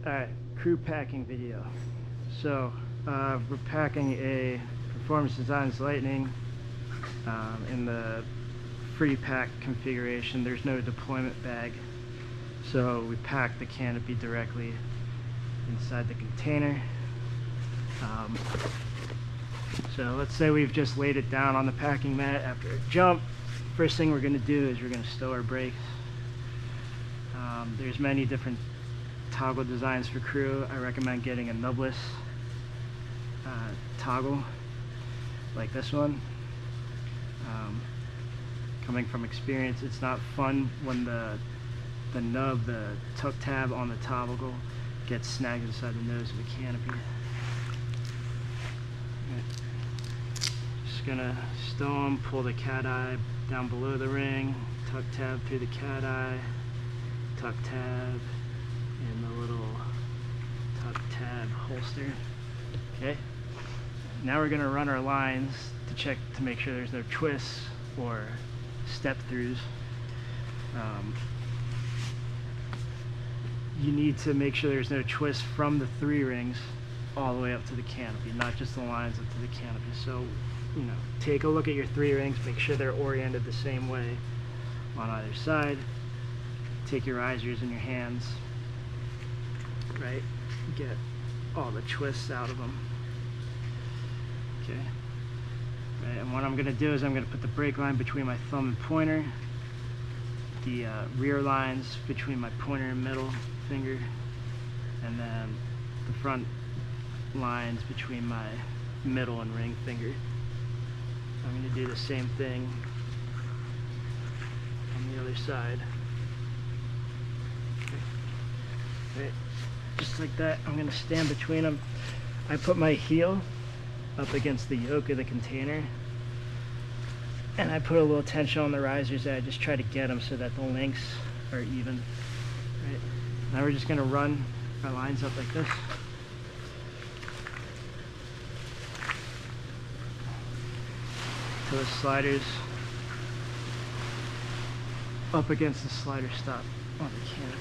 Alright, crew packing video. So, we're packing a Performance Designs Lightning in the free pack configuration. There's no deployment bag, so we pack the canopy directly inside the container. So let's say we've just laid it down on the packing mat after a jump. First thing we're going to do is we're going to stow our brakes. There's many different toggle designs for crew. I recommend getting a nubless toggle like this one. Coming from experience, it's not fun when the nub, the tuck tab on the toggle gets snagged inside the nose of the canopy. Just gonna stow them, pull the cat eye down below the ring, tuck tab through the cat eye, tuck tab in the little tuck tab holster. Okay, now we're gonna run our lines to check to make sure there's no twists or step throughs. You need to make sure there's no twist from the 3 rings all the way up to the canopy, not just the lines up to the canopy. So, you know, take a look at your 3 rings, make sure they're oriented the same way on either side. Take your risers in your hands, right? Get all the twists out of them. Okay. Right, and what I'm going to do is I'm going to put the brake line between my thumb and pointer, the rear lines between my pointer and middle finger, and then the front lines between my middle and ring finger. I'm going to do the same thing on the other side. Okay. Right. Just like that, I'm going to stand between them. I put my heel up against the yoke of the container, and I put a little tension on the risers there. I just try to get them so that the links are even. Right. Now we're just going to run our lines up like this. To the sliders up against the slider stop on the canopy.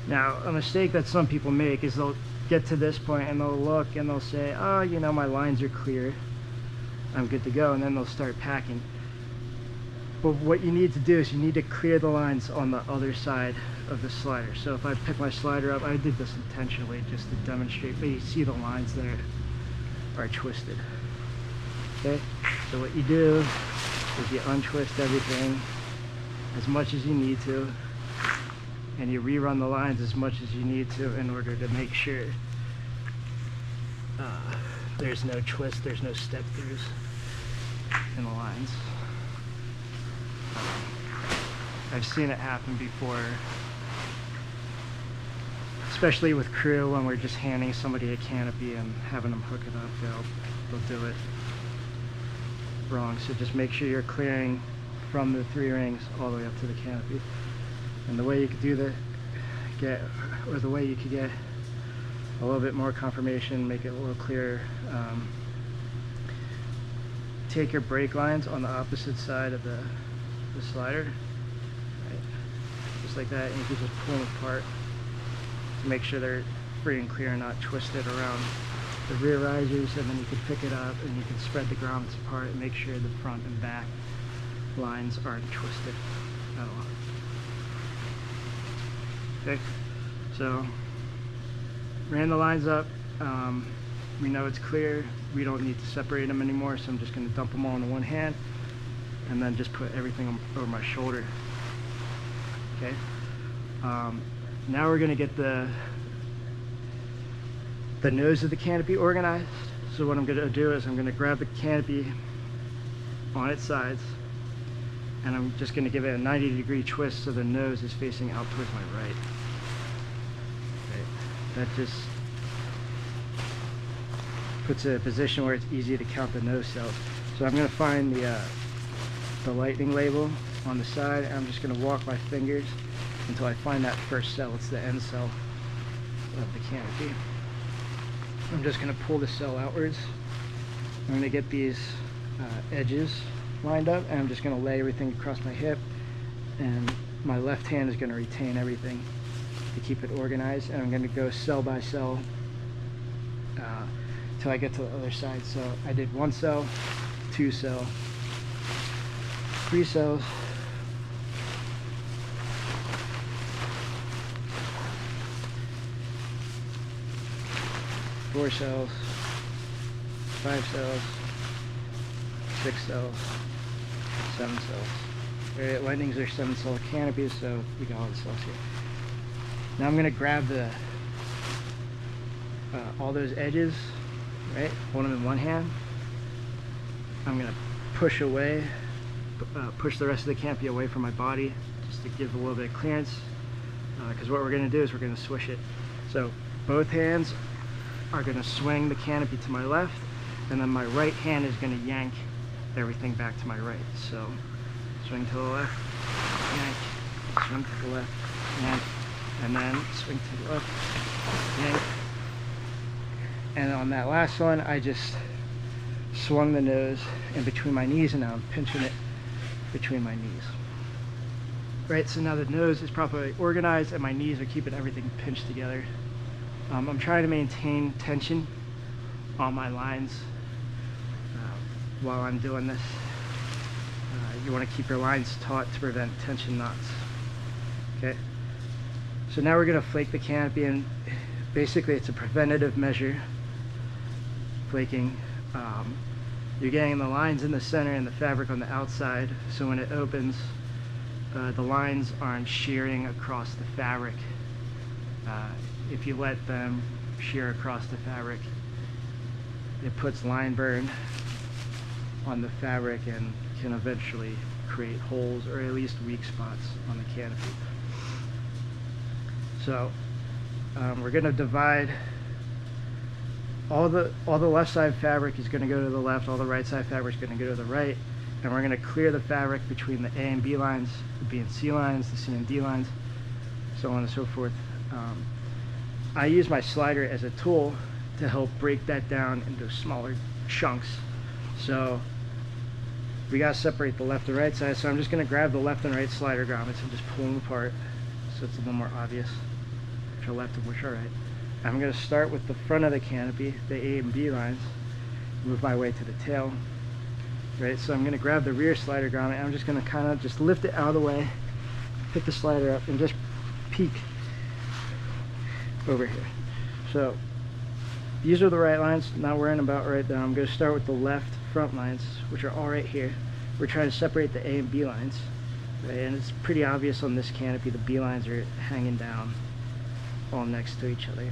Now, a mistake that some people make is they'll get to this point and they'll look and they'll say, oh, you know, my lines are clear, I'm good to go, and then they'll start packing. But what you need to do is you need to clear the lines on the other side of the slider. So if I pick my slider up, I did this intentionally just to demonstrate, but you see the lines there are twisted. Okay, so what you do is you untwist everything as much as you need to, and you rerun the lines as much as you need to in order to make sure there's no twist, there's no step throughs in the lines. I've seen it happen before, especially with crew when we're just handing somebody a canopy and having them hook it up. They'll do it wrong. So just make sure you're clearing from the 3 rings all the way up to the canopy. And the way you could do that, the way you could get a little bit more confirmation, make it a little clearer, take your brake lines on the opposite side of the slider, right? Just like that, and you can just pull them apart to make sure they're free and clear and not twisted around the rear risers, and then you can pick it up and you can spread the grommets apart and make sure the front and back lines aren't twisted at all. Okay, so ran the lines up. We know it's clear. We don't need to separate them anymore, so I'm just going to dump them all into one hand and then just put everything over my shoulder. Okay. Now we're going to get the nose of the canopy organized. So what I'm going to do is I'm going to grab the canopy on its sides, and I'm just going to give it a 90-degree twist so the nose is facing out towards my right. Okay. That just puts it in a position where it's easy to count the nose cells. So I'm going to find the lightning label on the side, and I'm just going to walk my fingers until I find that first cell. It's the end cell of the canopy. I'm just going to pull the cell outwards. I'm going to get these edges lined up, and I'm just going to lay everything across my hip, and my left hand is going to retain everything to keep it organized, and I'm going to go cell by cell till I get to the other side. So I did 1 cell, 2 cell, 3 cells, 4 cells, 5 cells, 6 cells, 7 cells. Lightnings are 7 cell canopies, so we got all the cells here. Now I'm going to grab the all those edges, right? Hold them in one hand. I'm going to push away, push the rest of the canopy away from my body, just to give a little bit of clearance. Because what we're going to do is we're going to swish it. So both hands are going to swing the canopy to my left, and then my right hand is going to yank everything back to my right. So swing to the left, yank, swing to the left, yank, and then swing to the left, yank. And on that last one, I just swung the nose in between my knees, and now I'm pinching it between my knees. Right, so now the nose is properly organized and my knees are keeping everything pinched together. I'm trying to maintain tension on my lines while I'm doing this. You want to keep your lines taut to prevent tension knots. Okay, so now we're going to flake the canopy, and basically it's a preventative measure. Flaking. You're getting the lines in the center and the fabric on the outside, so when it opens, the lines aren't shearing across the fabric. If you let them shear across the fabric, it puts line burn on the fabric and can eventually create holes or at least weak spots on the canopy. So we're going to divide all the left side fabric is going to go to the left, all the right side fabric is going to go to the right, and we're going to clear the fabric between the A and B lines, the B and C lines, the C and D lines, so on and so forth. I use my slider as a tool to help break that down into smaller chunks. So we got to separate the left and right side, so I'm just going to grab the left and right slider grommets and just pull them apart so it's a little more obvious which are left and which are right. I'm going to start with the front of the canopy, the A and B lines, move my way to the tail. Right, so I'm going to grab the rear slider grommet, and I'm just going to kind of just lift it out of the way, pick the slider up, and just peek over here. So these are the right lines, not worrying about right down. I'm going to start with the left front lines, which are all right here. We're trying to separate the A and B lines, right? And it's pretty obvious on this canopy the B lines are hanging down all next to each other.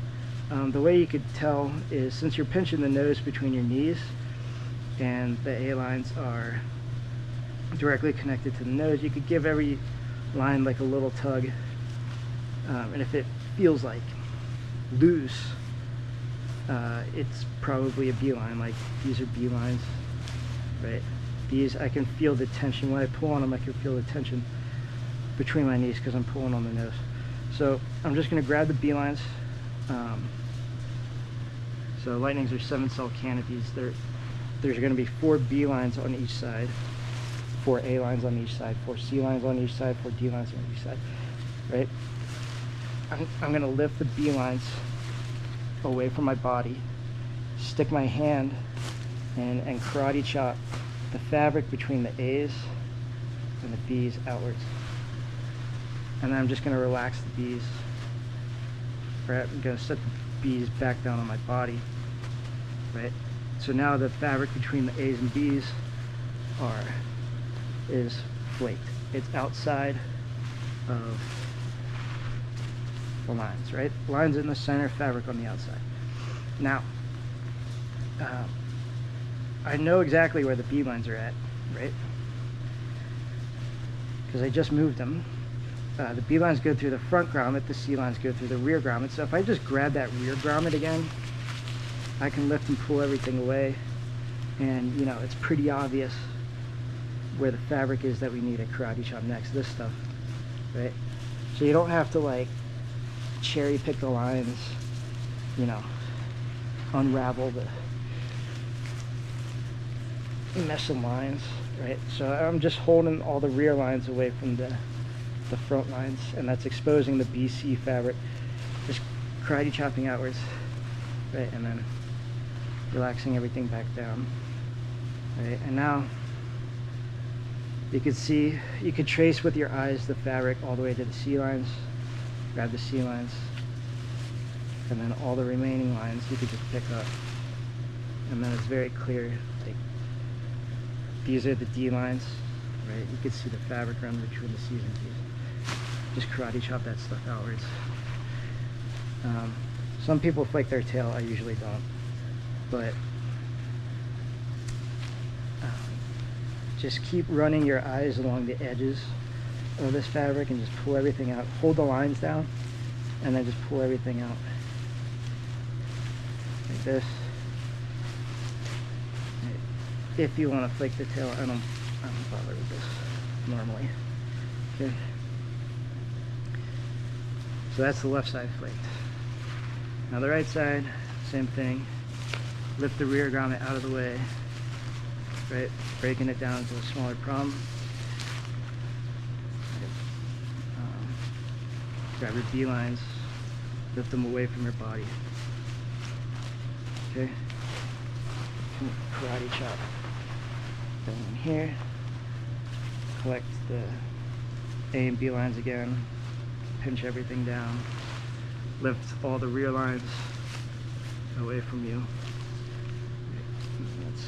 The way you could tell is, since you're pinching the nose between your knees and the A lines are directly connected to the nose, you could give every line like a little tug, and if it feels like loose, it's probably a B line. Like these are B lines, right? These, I can feel the tension when I pull on them. I can feel the tension between my knees because I'm pulling on the nose. So I'm just going to grab the B lines. So lightnings are 7 cell canopies. There's going to be 4 B lines on each side, 4 A lines on each side, 4 C lines on each side, 4 D lines on each side, right? I'm going to lift the B lines away from my body, stick my hand and karate chop the fabric between the A's and the B's outwards. And then I'm just going to relax the B's. Right? I'm going to set the B's back down on my body. Right? So now the fabric between the A's and B's is flaked. It's outside of the lines, right? Lines in the center, fabric on the outside. Now, I know exactly where the B lines are at, right? Because I just moved them. The B lines go through the front grommet, the C lines go through the rear grommet. So if I just grab that rear grommet again, I can lift and pull everything away, and you know, it's pretty obvious where the fabric is that we need a karate chop next, this stuff, right? So you don't have to like cherry pick the lines, you know, unravel the mess of lines. right? So I'm just holding all the rear lines away from the front lines, and that's exposing the BC fabric. Just karate chopping outwards, right? And then relaxing everything back down, right? And now you can see, you could trace with your eyes the fabric all the way to the C lines. Grab the C lines, and then all the remaining lines you could just pick up, and then it's very clear. Like, these are the D lines, right? You can see the fabric run between the C's and D's. Just karate chop that stuff outwards. Some people flake their tail, I usually don't, but just keep running your eyes along the edges of this fabric and just pull everything out. Hold the lines down and then just pull everything out like this. If you want to flake the tail, I don't bother with this normally. Okay. So that's the left side flaked. Now the right side, same thing. Lift the rear grommet out of the way, right? Breaking it down into a smaller problem. Grab your B lines, lift them away from your body. Okay? Karate chop. Then in here, collect the A and B lines again, pinch everything down, lift all the rear lines away from you. That's,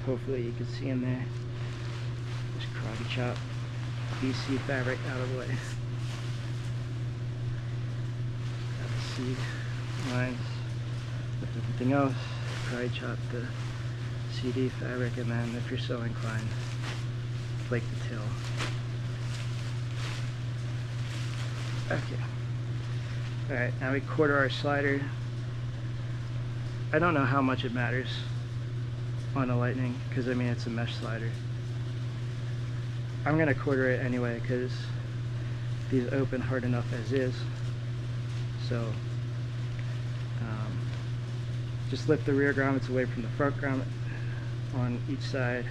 hopefully you can see in there. Just karate chop BC fabric out of the way. Grab the C lines, lift everything else, karate chop the CD fabric, and then if you're so inclined, flake the tail. Okay. Alright, now we quarter our slider. I don't know how much it matters on a Lightning, because I mean it's a mesh slider. I'm going to quarter it anyway because these open hard enough as is. So just lift the rear grommets away from the front grommet on each side,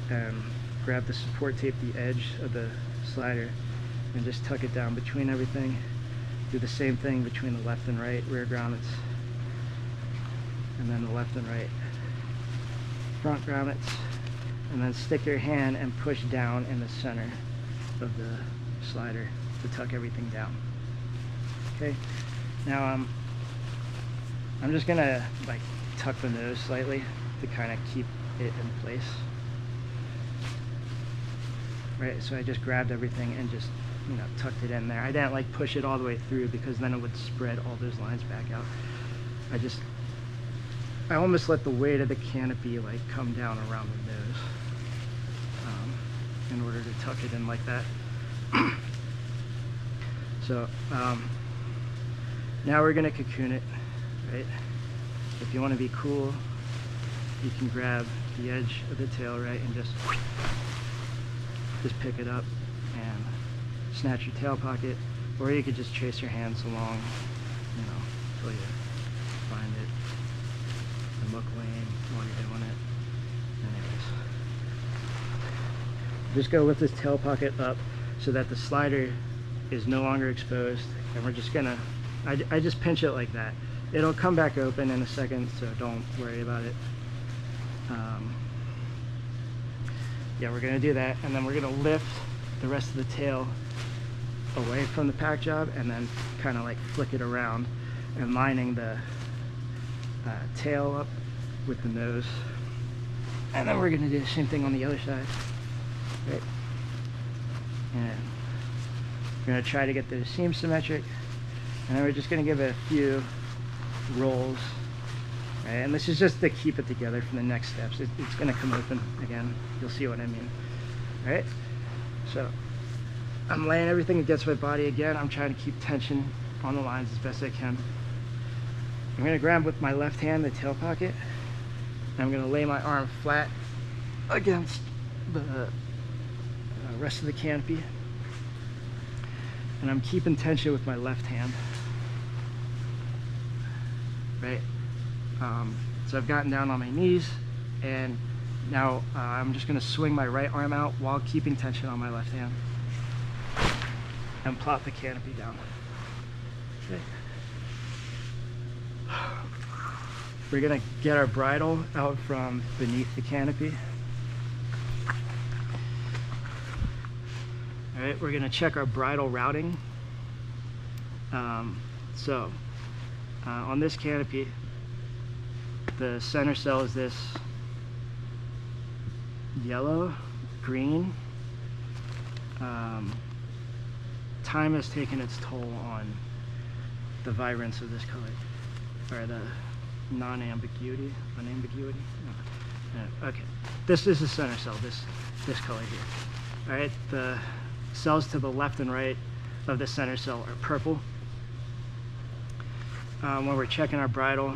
and grab the support tape, the edge of the slider, and just tuck it down between everything. Do the same thing between the left and right rear grommets, and then the left and right front grommets, and then stick your hand and push down in the center of the slider to tuck everything down. Okay, now I'm just gonna like tuck the nose slightly to kind of keep it in place. Right, so I just grabbed everything and just, you know, tucked it in there. I didn't like push it all the way through because then it would spread all those lines back out. I almost let the weight of the canopy like come down around the nose in order to tuck it in like that. So now we're gonna cocoon it, right? If you want to be cool, you can grab the edge of the tail, right, and just pick it up and snatch your tail pocket, or you could just trace your hands along, you know, until you find it and look lame while you're doing it. Anyways, just go lift this tail pocket up so that the slider is no longer exposed, and we're just gonna, I just pinch it like that. It'll come back open in a second, so don't worry about it. Yeah, we're gonna do that, and then we're gonna lift the rest of the tail away from the pack job and then kind of like flick it around and lining the tail up with the nose. And then we're gonna do the same thing on the other side, right? And we're gonna try to get the seam symmetric, and then we're just gonna give it a few rolls, right? And this is just to keep it together for the next steps. It's gonna come open again. You'll see what I mean. All right, so I'm laying everything against my body again. I'm trying to keep tension on the lines as best I can. I'm gonna grab with my left hand the tail pocket, and I'm gonna lay my arm flat against the rest of the canopy, and I'm keeping tension with my left hand, right? So I've gotten down on my knees, and Now I'm just going to swing my right arm out while keeping tension on my left hand and plop the canopy down. Okay. We're going to get our bridle out from beneath the canopy. All right, we're going to check our bridle routing. On this canopy, the center cell is this yellow, green. Time has taken its toll on the vibrance of this color, or the non-ambiguity, unambiguity. No. Okay, this is the center cell. This color here. All right, the cells to the left and right of the center cell are purple. When we're checking our bridle,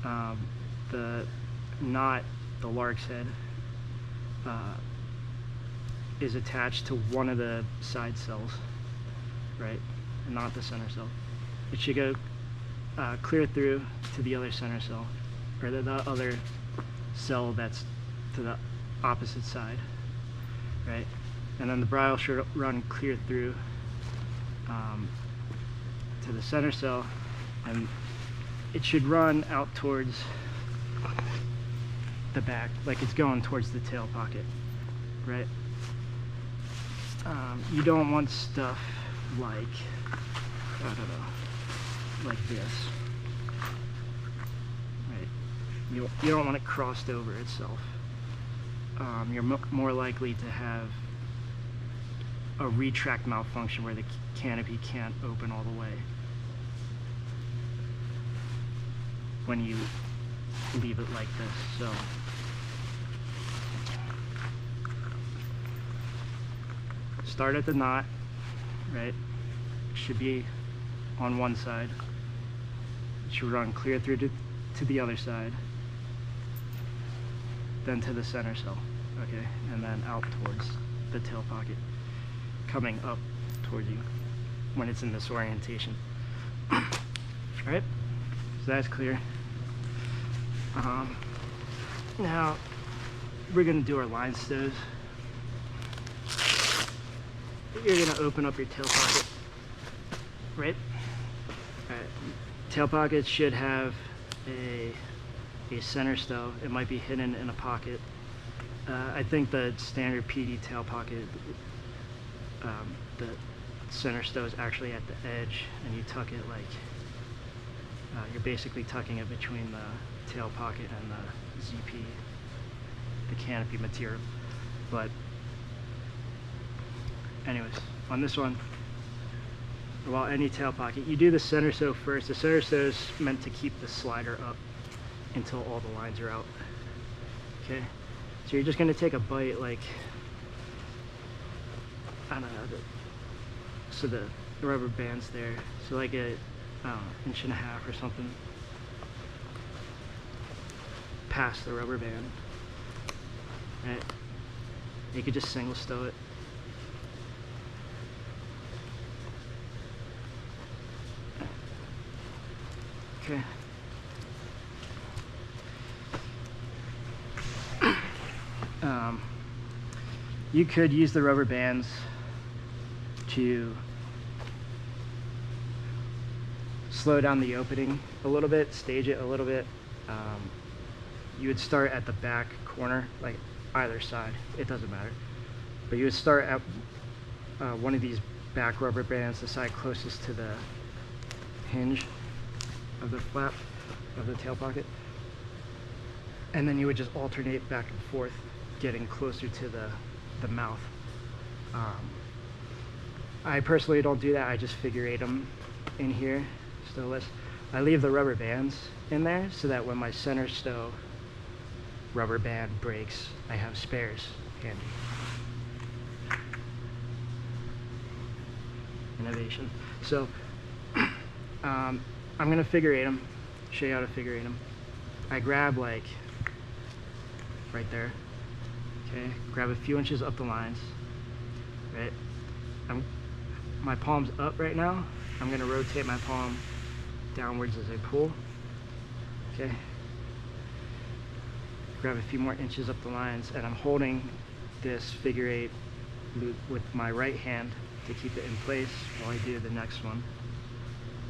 the knot, the lark's head, is attached to one of the side cells, right? Not the center cell. It should go clear through to the other center cell, or the other cell that's to the opposite side, right? And then the bridle should run clear through to the center cell, and it should run out towards the back, like it's going towards the tail pocket, right? You don't want stuff like, I don't know, like this, right? You don't want it crossed over itself. You're more likely to have a retract malfunction where the canopy can't open all the way when you leave it like this. So start at the knot, right? It should be on one side. It should run clear through to the other side, then to the center cell, okay? And then out towards the tail pocket, coming up towards you when it's in this orientation. All right, so that's clear. Now we're gonna do our line stows. You're gonna open up your tail pocket, right? All right. Tail pocket should have a center stow. It might be hidden in a pocket. I think the standard PD tail pocket, the center stow is actually at the edge, and you tuck it like you're basically tucking it between the tail pocket and the ZP, the canopy material. But anyways, on this one, well, any tail pocket, you do the center stow first. The center stow is meant to keep the slider up until all the lines are out. Okay, so you're just going to take a bite, like, I don't know, so the rubber band's there, so like a, I don't know, 1.5 inches or something past the rubber band. Right? You could just single stow it. Okay. You could use the rubber bands to slow down the opening a little bit, stage it a little bit. You would start at the back corner, like either side, it doesn't matter. But you would start at one of these back rubber bands, the side closest to the hinge of the flap of the tail pocket, and then you would just alternate back and forth, getting closer to the mouth. I personally don't do that. I just figure eight them in here, stowless. I leave the rubber bands in there so that when my center stow rubber band breaks, I have spares handy. Innovation. So I'm gonna figure eight them, show you how to figure eight them. I grab like right there, okay? Grab a few inches up the lines, right? My palm's up right now. I'm gonna rotate my palm downwards as I pull, okay? grab a few more inches up the lines, and I'm holding this figure 8 loop with my right hand to keep it in place while I do the next one.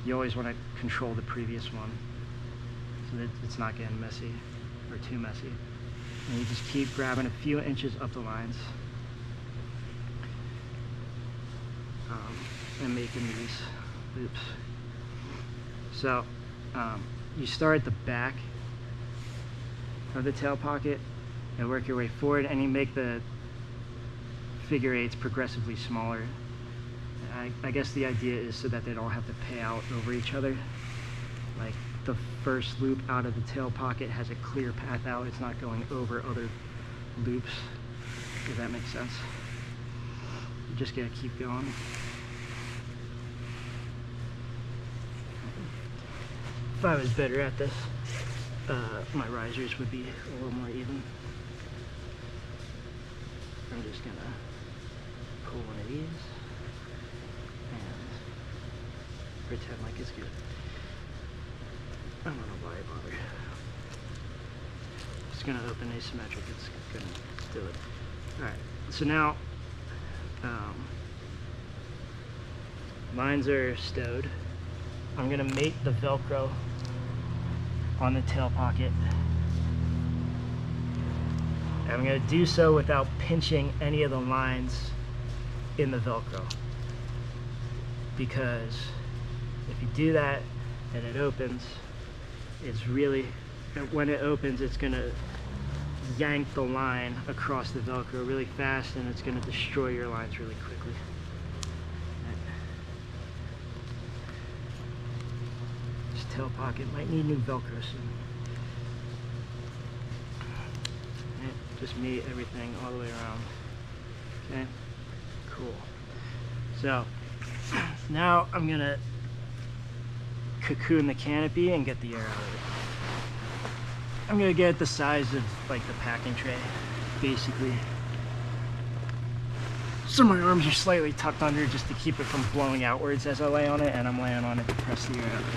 You always want to control the previous one so that it's not getting messy or too messy. And you just keep grabbing a few inches up the lines and making these loops. So you start at the back of the tail pocket and work your way forward, and you make the figure 8s progressively smaller. I guess the idea is so that they don't have to pay out over each other. Like the first loop out of the tail pocket has a clear path out. It's not going over other loops, if that makes sense. You just gotta keep going. If I was better at this, my risers would be a little more even. I'm just gonna pull one of these and pretend like it's good. I don't know why I bother. It's gonna open asymmetric, it's gonna do it. Alright, so now lines are stowed. I'm gonna mate the Velcro on the tail pocket. And I'm gonna do so without pinching any of the lines in the Velcro. Because if you do that and it opens, it's really, when it opens, it's gonna yank the line across the Velcro really fast, and it's gonna destroy your lines really quickly. This tail pocket might need new Velcro soon. Just mate everything all the way around. Okay, cool. So now I'm gonna cocoon the canopy and get the air out of it. I'm gonna get it the size of like the packing tray, basically. So my arms are slightly tucked under just to keep it from blowing outwards as I lay on it, and I'm laying on it to press the air out of it.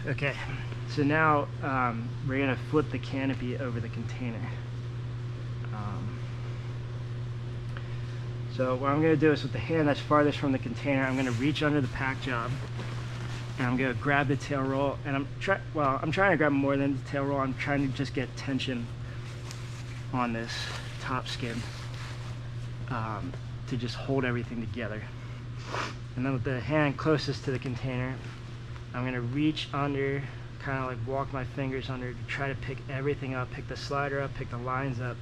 Okay, so now we're gonna flip the canopy over the container. So what I'm gonna do is with the hand that's farthest from the container, I'm gonna reach under the pack job and I'm gonna grab the tail roll, and I'm trying to grab more than the tail roll. I'm trying to just get tension on this top skin to just hold everything together. And then with the hand closest to the container, I'm gonna reach under, kind of like walk my fingers under to try to pick everything up, pick the slider up, pick the lines up.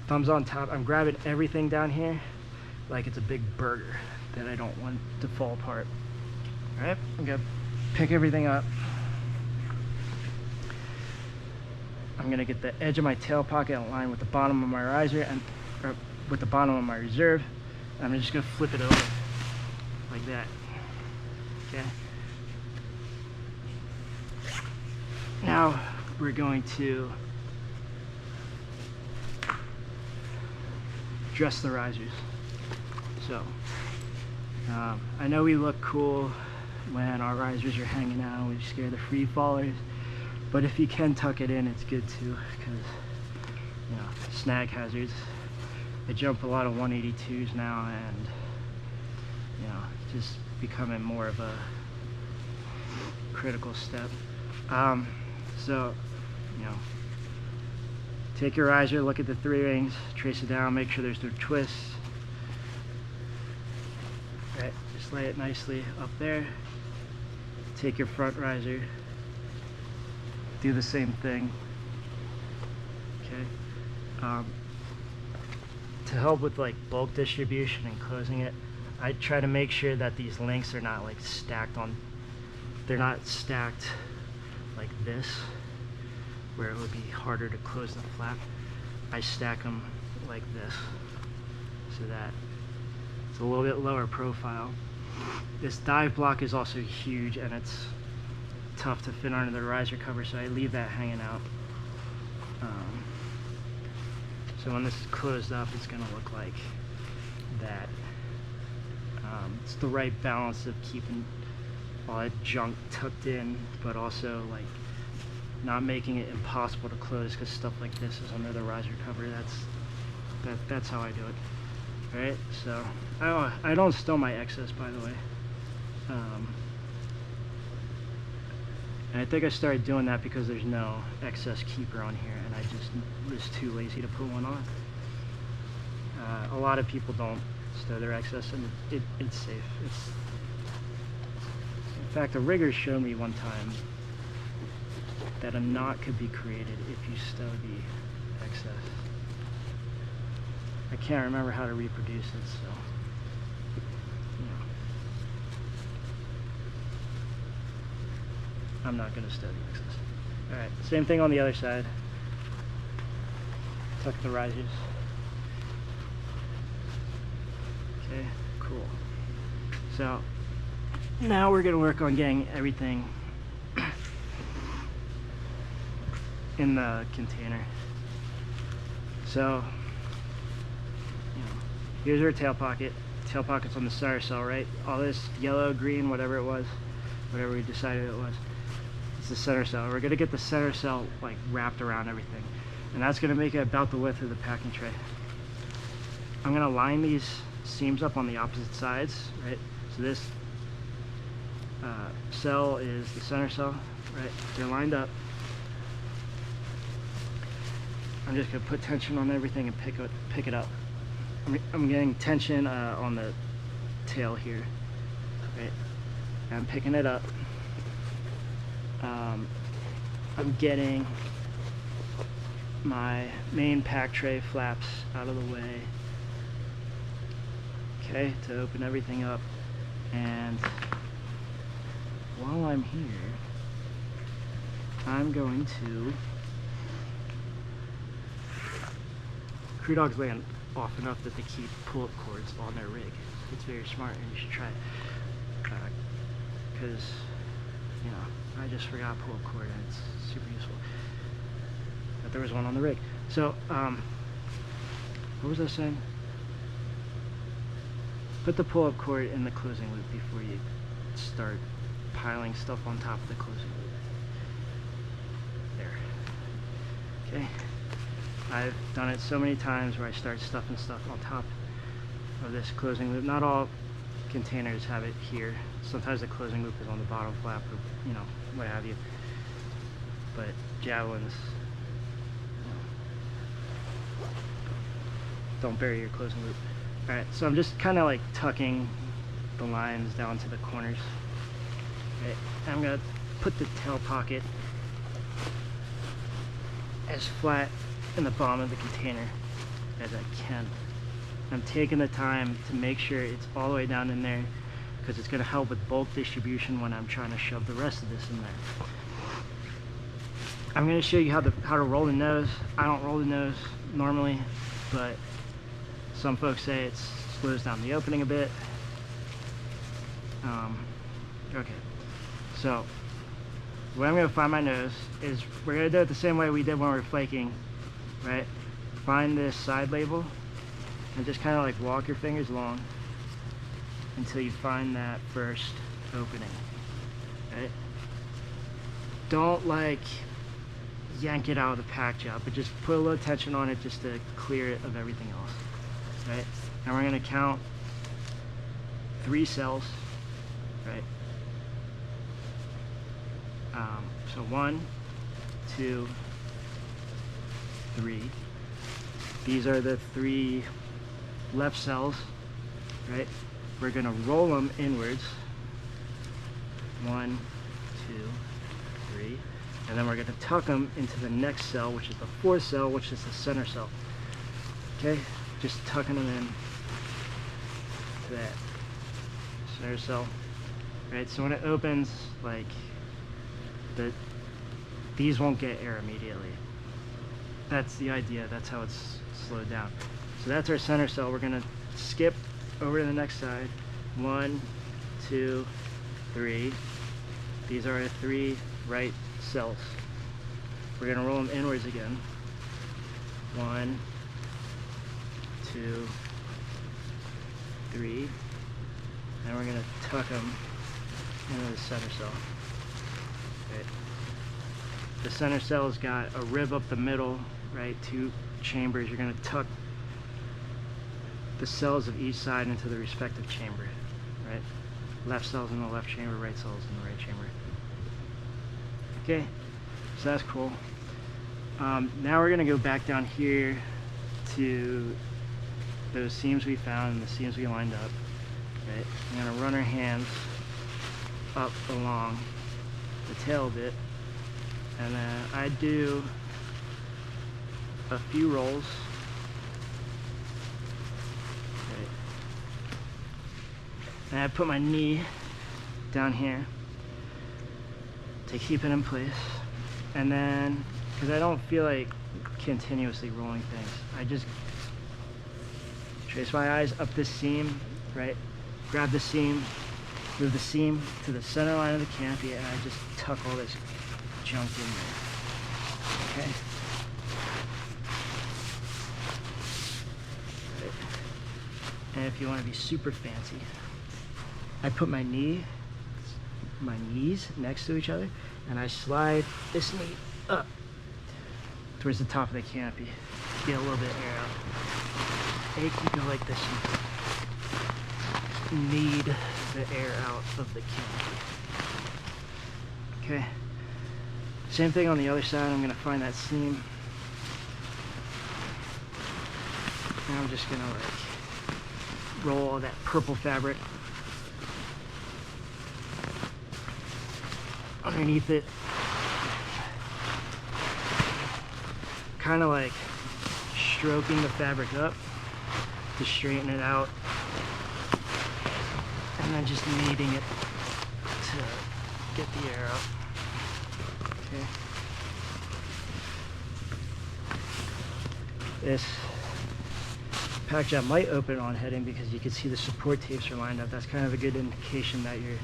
Thumbs on top, I'm grabbing everything down here like it's a big burger that I don't want to fall apart. All right, I'm gonna pick everything up. I'm gonna get the edge of my tail pocket in line with the bottom of my riser and with the bottom of my reserve. I'm just gonna flip it over like that. Okay. Now we're going to dress the risers. So I know we look cool when our risers are hanging out, we scare the free fallers, but if you can tuck it in, it's good too, because you know, snag hazards. I jump a lot of 182s now, and you know, it's just becoming more of a critical step. So, you know, take your riser, look at the 3 rings, trace it down, make sure there's no twists. Right, just lay it nicely up there. Take your front riser, do the same thing. Okay. To help with like bulk distribution and closing it, I try to make sure that these links are not like stacked on, they're not stacked like this, where it would be harder to close the flap. I stack them like this so that It's a little bit lower profile. This dive block is also huge, and it's tough to fit under the riser cover, so I leave that hanging out. So when this is closed up, it's going to look like that. It's the right balance of keeping all that junk tucked in, but also like not making it impossible to close, because stuff like this is under the riser cover. That's how I do it. Alright, so I don't stow my excess, by the way. And I think I started doing that because there's no excess keeper on here, and I just was too lazy to put one on. A lot of people don't stow their excess, and it's safe. In fact, a rigger showed me one time that a knot could be created if you stow the excess. I can't remember how to reproduce it, so I'm not going to stow the excess. Alright, same thing on the other side. Tuck the risers. Okay, cool. So now we're going to work on getting everything in the container. So, here's our tail pocket. Tail pocket's on the center cell, right? All this yellow, green, whatever it was, whatever we decided it was, it's the center cell. We're going to get the center cell like wrapped around everything, and that's going to make it about the width of the packing tray. I'm going to line these seams up on the opposite sides, right? So this cell is the center cell, right? They're lined up. I'm just going to put tension on everything and pick it up. I'm getting tension on the tail here, right? I'm picking it up. I'm getting my main pack tray flaps out of the way, okay, to open everything up. And while I'm here, I'm going to crew dogs land off enough that they keep pull-up cords on their rig. It's very smart, and you should try it, because I just forgot pull-up cord, and it's super useful. But there was one on the rig. So what was I saying? Put the pull-up cord in the closing loop before you start piling stuff on top of the closing loop. There. Okay. I've done it so many times where I start stuffing stuff on top of this closing loop. Not all containers have it here. Sometimes the closing loop is on the bottom flap, or what have you. But javelins, don't bury your closing loop. Alright, so I'm just kind of like tucking the lines down to the corners. Right. I'm going to put the tail pocket as flat in the bottom of the container as I can. I'm taking the time to make sure it's all the way down in there, because it's going to help with bulk distribution when I'm trying to shove the rest of this in there. I'm going to show you how to roll the nose. I don't roll the nose normally, but some folks say it slows down the opening a bit. Okay, so the way I'm going to find my nose is we're going to do it the same way we did when we were flaking, right? Find this side label and just kind of like walk your fingers along until you find that first opening, right? Don't like yank it out of the pack job, but just put a little tension on it just to clear it of everything else, right? And we're going to count 3 cells, right? So 1, 2, 3. These are the 3 left cells, right? We're going to roll them inwards. 1, 2, 3. And then we're going to tuck them into the next cell, which is the 4th cell, which is the center cell. Okay? Just tucking them in to that center cell. Right? So when it opens, like, these won't get air immediately. That's the idea. That's how it's slowed down. So that's our center cell. We're going to skip over to the next side. 1, 2, 3. These are our 3 right cells. We're going to roll them inwards again. 1, 2, 3. And we're going to tuck them into the center cell. Right. The center cell's got a rib up the middle, right? 2 chambers. You're going to tuck the cells of each side into the respective chamber, right? Left cells in the left chamber, right cells in the right chamber. Okay, so that's cool. Now we're going to go back down here to those seams we found and the seams we lined up. Right? I'm going to run our hands up along the tail bit, and then I do a few rolls. Right. And I put my knee down here to keep it in place, and then because I don't feel like continuously rolling things, I just trace my eyes up this seam, right? Grab the seam, move the seam to the center line of the canopy, and I just tuck all this junk in there. Okay? Right. And if you want to be super fancy, I put my knees next to each other, and I slide this knee up towards the top of the canopy. Get a little bit of air out. And you can go like this and knead the air out of the canopy. Okay. Same thing on the other side. I'm going to find that seam. And I'm just going to like roll all that purple fabric underneath it. Kind of like stroking the fabric up to straighten it out, and then just kneading it to get the air out. Okay. This pack job might open on heading because you can see the support tapes are lined up. That's kind of a good indication that you're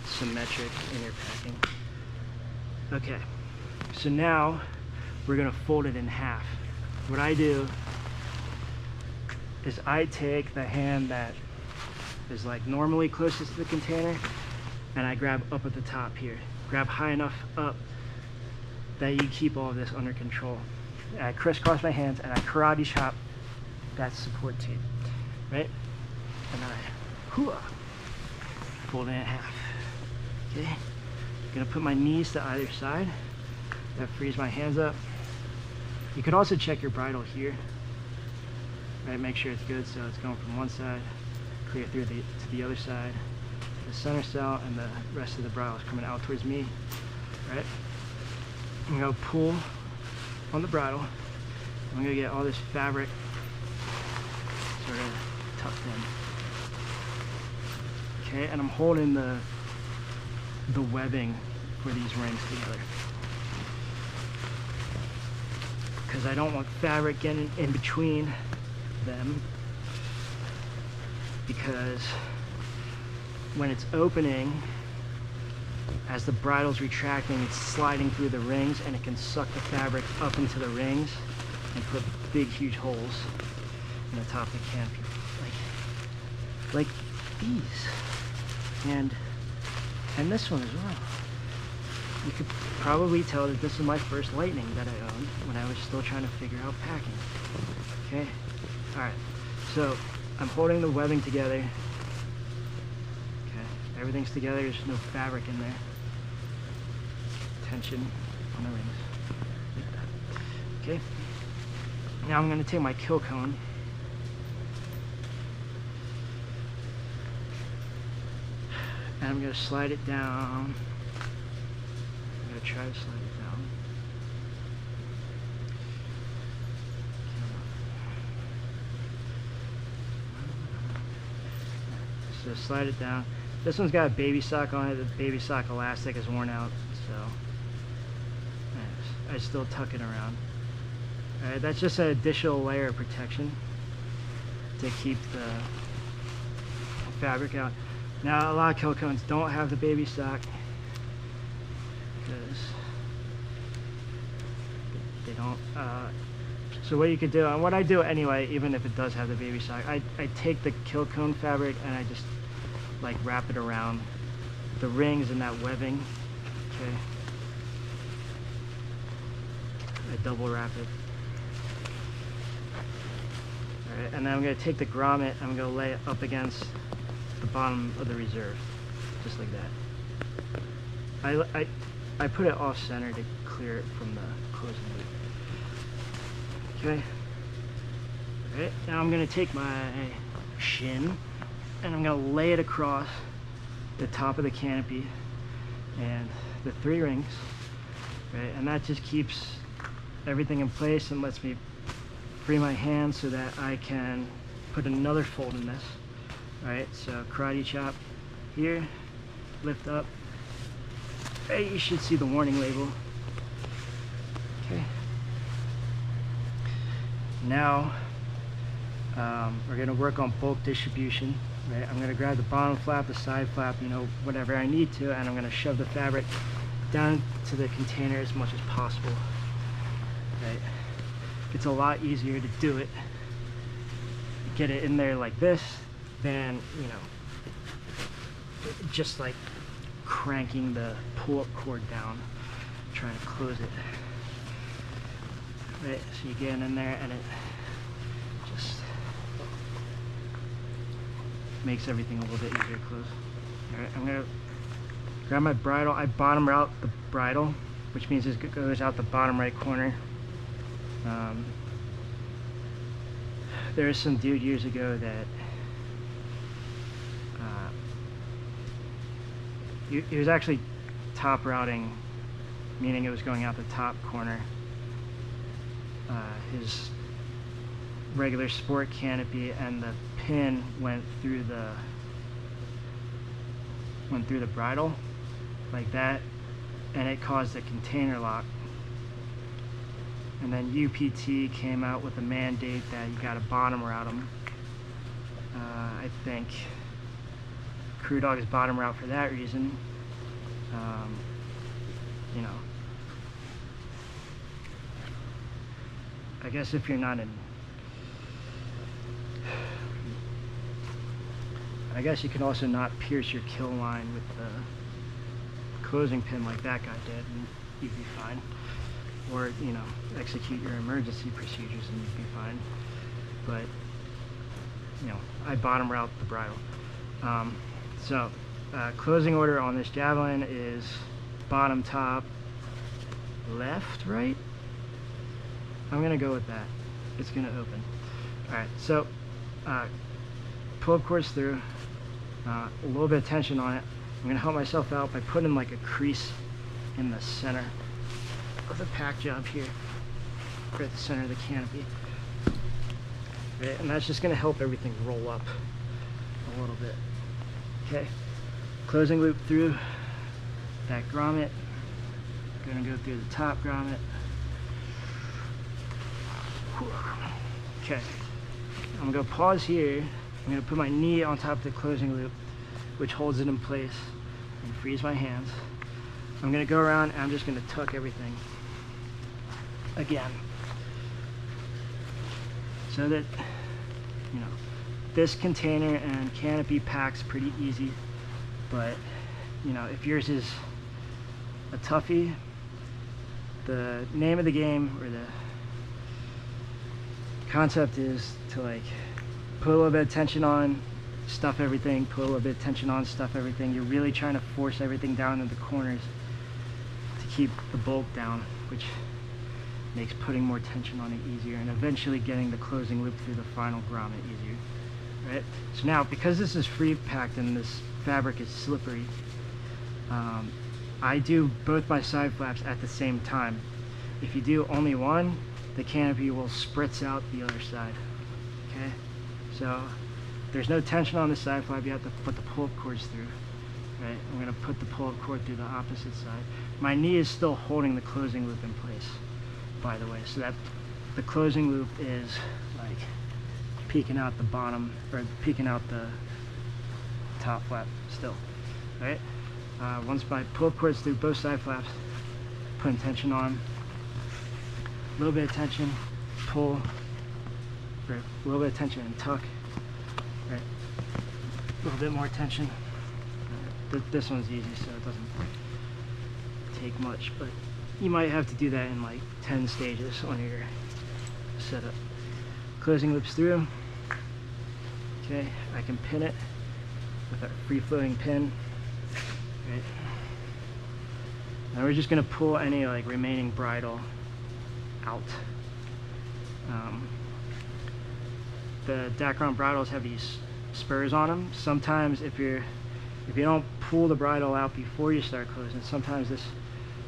symmetric in your packing. Okay, so now we're gonna fold it in half. What I do is I take the hand that is like normally closest to the container, and I grab up at the top here. Grab high enough up that you keep all of this under control. And I crisscross my hands and I karate chop that support tape, right? And I fold it in half. Okay, I'm gonna put my knees to either side. That frees my hands up. You could also check your bridle here, right? Make sure it's good, so it's going from one side, clear through to the other side. The center cell and the rest of the bridle is coming out towards me, right? I'm gonna pull on the bridle. I'm gonna get all this fabric sort of tucked in. Okay, and I'm holding the webbing for these rings together, because I don't want fabric getting in between them, because when it's opening, as the bridle's retracting, it's sliding through the rings, and it can suck the fabric up into the rings and put big huge holes in the top of the canopy, like these, and this one as well. You could probably tell that this is my first Lightning that I owned when I was still trying to figure out packing. Okay, all right, so I'm holding the webbing together. Okay, everything's together, there's no fabric in there. Tension on the rings, like that. Okay, now I'm gonna take my kill cone and I'm gonna slide it down. I'm gonna try to slide it down. So slide it down. This one's got a baby sock on it. The baby sock elastic is worn out, so I still tuck it around. Alright, that's just an additional layer of protection. to keep the fabric out. Now a lot of kill cones don't have the baby sock because they don't. So what you could do, and what I do anyway, even if it does have the baby sock, I take the kill cone fabric and I just like wrap it around the rings and that webbing. Okay. I double wrap it. Alright, and then I'm going to take the grommet, I'm going to lay it up against the bottom of the reserve, just like that. I put it off center to clear it from the closing loop. Okay. Alright, now I'm going to take my shin and I'm going to lay it across the top of the canopy and the 3 rings, right? And that just keeps everything in place and lets me free my hands so that I can put another fold in this. Right, so karate chop here, lift up. Hey, you should see the warning label. Okay. Now we're going to work on bulk distribution. Right, I'm going to grab the bottom flap, the side flap, you know, whatever I need to, and I'm going to shove the fabric down to the container as much as possible. Right, it's a lot easier to do it, get it in there like this, than, you know, just like cranking the pull-up cord down, trying to close it. Right, so you get in there and it just makes everything a little bit easier to close. Alright, I'm gonna grab my bridle. I bottom route the bridle, which means it goes out the bottom right corner. There was some dude years ago that he was actually top routing, meaning it was going out the top corner. His regular sport canopy and the pin went through the bridle like that, and it caused a container lock. And then UPT came out with a mandate that you got to bottom route them. I think Crew Dog is bottom route for that reason. You know, I guess if you're not in, I guess you can also not pierce your kill line with the closing pin like that guy did, and you'd be fine. Or, you know, execute your emergency procedures and you'd be fine. But, you know, I bottom route the bridle. Closing order on this javelin is bottom, top, left, right? I'm gonna go with that. It's gonna open. Alright, so pull-up cords through, a little bit of tension on it. I'm gonna help myself out by putting like a crease in the center of the pack job here, right at the center of the canopy. Right, and that's just gonna help everything roll up a little bit. Okay, closing loop through that grommet. Gonna go through the top grommet. Okay, I'm gonna pause here. I'm gonna put my knee on top of the closing loop, which holds it in place and frees my hands. I'm gonna go around and I'm just gonna tuck everything again, so that, you know, this container and canopy packs pretty easy. But, you know, if yours is a toughie, the name of the game, or the concept, is to like put a little bit of tension on, stuff everything, put a little bit of tension on, stuff everything. You're really trying to force everything down into the corners to keep the bulk down, which makes putting more tension on it easier, and eventually getting the closing loop through the final grommet easier. Right? So now, because this is free packed and this fabric is slippery, I do both my side flaps at the same time. If you do only one, the canopy will spritz out the other side. Okay? So there's no tension on the side flap. You have to put the pull-up cords through. Right? I'm going to put the pull-up cord through the opposite side. My knee is still holding the closing loop in place, by the way, so that the closing loop is like peeking out the bottom, or peeking out the top flap still. Right? Once my pull-up cords through both side flaps, putting tension on, a little bit of tension, pull, or a little bit of tension and tuck, right? A little bit more tension. This one's easy, so it doesn't take much, but you might have to do that in like 10 stages on your setup. Closing loops through. Okay, I can pin it with a free-floating pin. Right. Now we're just going to pull any like remaining bridle out. The Dacron bridles have these spurs on them. Sometimes if you don't pull the bridle out before you start closing, sometimes this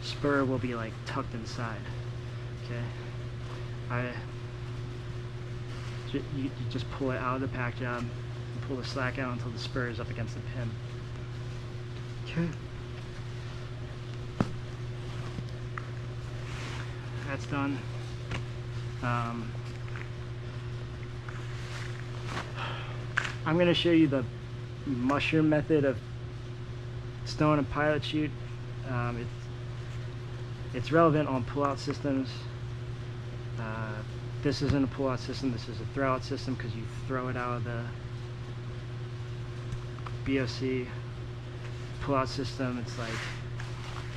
spur will be like tucked inside. Okay, you just pull it out of the pack job and pull the slack out until the spur is up against the pin. Okay, that's done. I'm going to show you the mushroom method of stowing a pilot chute. It's relevant on pull-out systems. This isn't a pull-out system, this is a throw-out system because you throw it out of the BOC. Pull-out system, it's like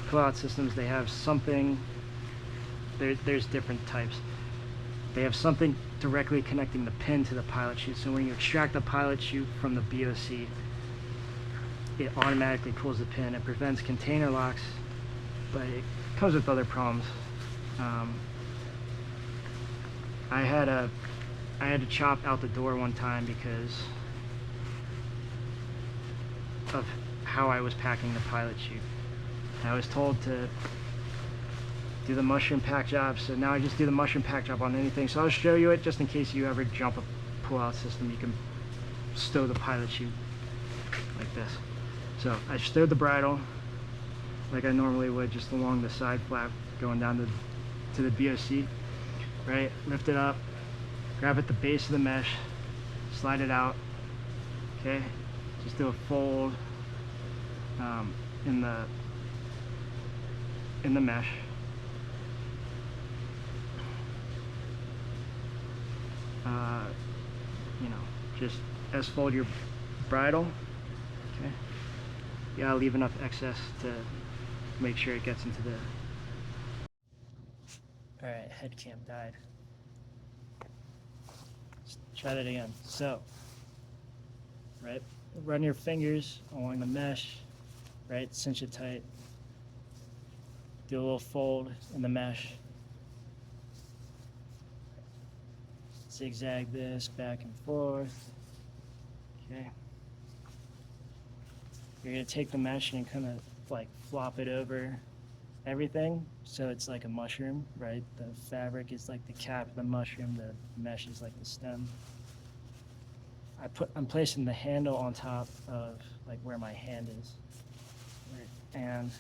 pull-out systems, they have something, there's different types. They have something directly connecting the pin to the pilot chute, so when you extract the pilot chute from the BOC, it automatically pulls the pin. It prevents container locks, but it comes with other problems. I had to chop out the door one time because of how I was packing the pilot chute. I was told to do the mushroom pack job, so now I just do the mushroom pack job on anything. So I'll show you it just in case you ever jump a pull-out system. You can stow the pilot chute like this. So I stowed the bridle like I normally would, just along the side flap going down to the BOC. Right, lift it up, grab at the base of the mesh, slide it out. Okay, just do a fold in the mesh. You know, just S-fold your bridle. Okay, you gotta leave enough excess to make sure it gets into the. Alright, head cam died. Let's try that again. So, right, run your fingers along the mesh, right, cinch it tight. Do a little fold in the mesh. Zigzag this back and forth. Okay. You're going to take the mesh and kind of like flop it over everything, so it's like a mushroom, right? The fabric is like the cap of the mushroom, the mesh is like the stem. I'm placing the handle on top of like where my hand is, right? And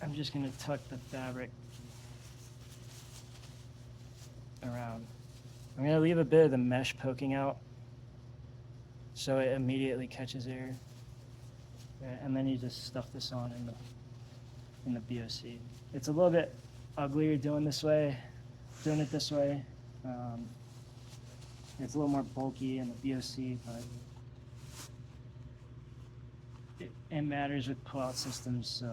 I'm just going to tuck the fabric around. I'm going to leave a bit of the mesh poking out so it immediately catches air, and then you just stuff this on in the BOC. It's a little bit uglier doing it this way. It's a little more bulky in the BOC, but it matters with pull-out systems. So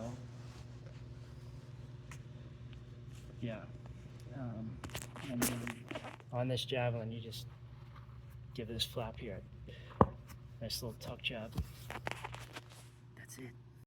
yeah, and then on this javelin, you just give this flap here. Nice little tuck job. That's it.